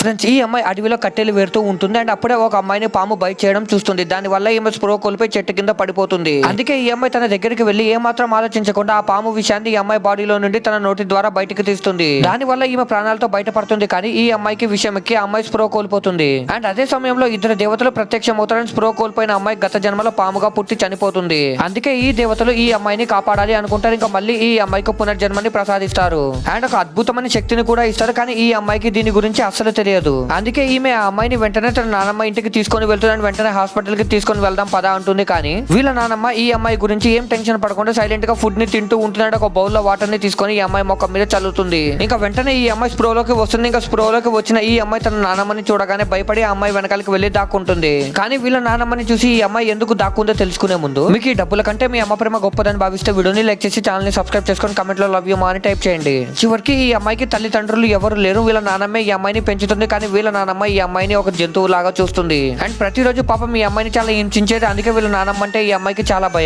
Friends, ఈ అమ్మాయి అడవిలో కట్టెలు వేరుతూ ఉంటుంది అండ్ అప్పుడే ఒక అమ్మాయిని పాము బైట్ చేయడం చూస్తుంది. దాని వల్ల ఈమె స్ప్రో కోల్పోయి చెట్టు కింద పడిపోతుంది. అందుకే ఈ అమ్మాయి తన దగ్గరికి వెళ్లి ఏమాత్రం ఆలోచించకుండా ఆ పాము విషయాన్ని ఈ అమ్మాయి బాడీలో నుండి తన నోటి ద్వారా బయటకు తీస్తుంది. దాని వల్ల ఈమె ప్రాణాలతో బయటపడుతుంది. కానీ ఈ అమ్మాయికి విషయం ఎక్కి ఆ అమ్మాయి స్ప్రో కోల్పోతుంది. అండ్ అదే సమయంలో ఇద్దరు దేవతలు ప్రత్యక్షమవుతారని స్ప్రో కోల్పోయిన అమ్మాయి గత జన్మలో పాముగా పుట్టి చనిపోతుంది. అందుకే ఈ దేవతలు ఈ అమ్మాయిని కాపాడాలి అనుకుంటారు. ఇంకా మళ్ళీ ఈ అమ్మాయికి పునర్జన్మని ప్రసాదిస్తారు అండ్ ఒక అద్భుతమైన శక్తిని కూడా ఇస్తారు. కానీ ఈ అమ్మాయికి దీని గురించి అస్సలు తెలియదు. అందుకే ఈమె ఆ అమ్మాయిని వెంటనే తన నానమ్మ ఇంటికి తీసుకొని వెళ్తుందని వెంటనే హాస్పిటల్ కి తీసుకొని వెళ్దాం పదా అంటుంది. కానీ వీళ్ళ నానమ్మ ఈ అమ్మాయి గురించి ఏం టెన్షన్ పడకుండా సైలెంట్ గా ఫుడ్ ని తింటూ ఉంటున్నాడు. ఒక బౌల్ లో వాటర్ ని తీసుకొని ఈ అమ్మాయి మొక్క మీద చల్లుతుంది. ఇంకా వెంటనే ఈ అమ్మాయి స్ప్రోలోకి వస్తుంది. ఇంకా స్ప్రోలోకి వచ్చిన ఈ అమ్మాయి తన నానమ్మని చూడగానే భయపడి ఆ అమ్మాయి వెనకాలకి వెళ్లి దాక్కుంటుంది. కానీ వీళ్ళ నానమ్మని చూసి ఈ అమ్మాయి ఎందుకు దాక్కుందో తెలుసుకునే ముందు మీకు ఈ డబ్బుల కంటే మీ అమ్మ ప్రేమ గొప్పదని భావిస్తే వీడియోని లైక్ చేసి ఛానల్ ని సబ్స్క్రైబ్ చేసుకొని కమెంట్ లో లవ్ యూ మా అని టైప్ చేయండి. చివరికి ఈ అమ్మాయికి తల్లిదండ్రులు ఎవరు లేరు. వీళ్ళ నానమ్మే ఈ అమ్మాయిని పెంచుతుంది. కానీ వీళ్ళ నానమ్మ ఈ అమ్మాయిని ఒక జంతువు లాగా చూస్తుంది. అండ్ ప్రతిరోజు పాపం ఈ అమ్మాయిని చాలా హింసించేది. అందుకే వీళ్ళ నానమ్మ అంటే ఈ అమ్మాయికి చాలా భయం.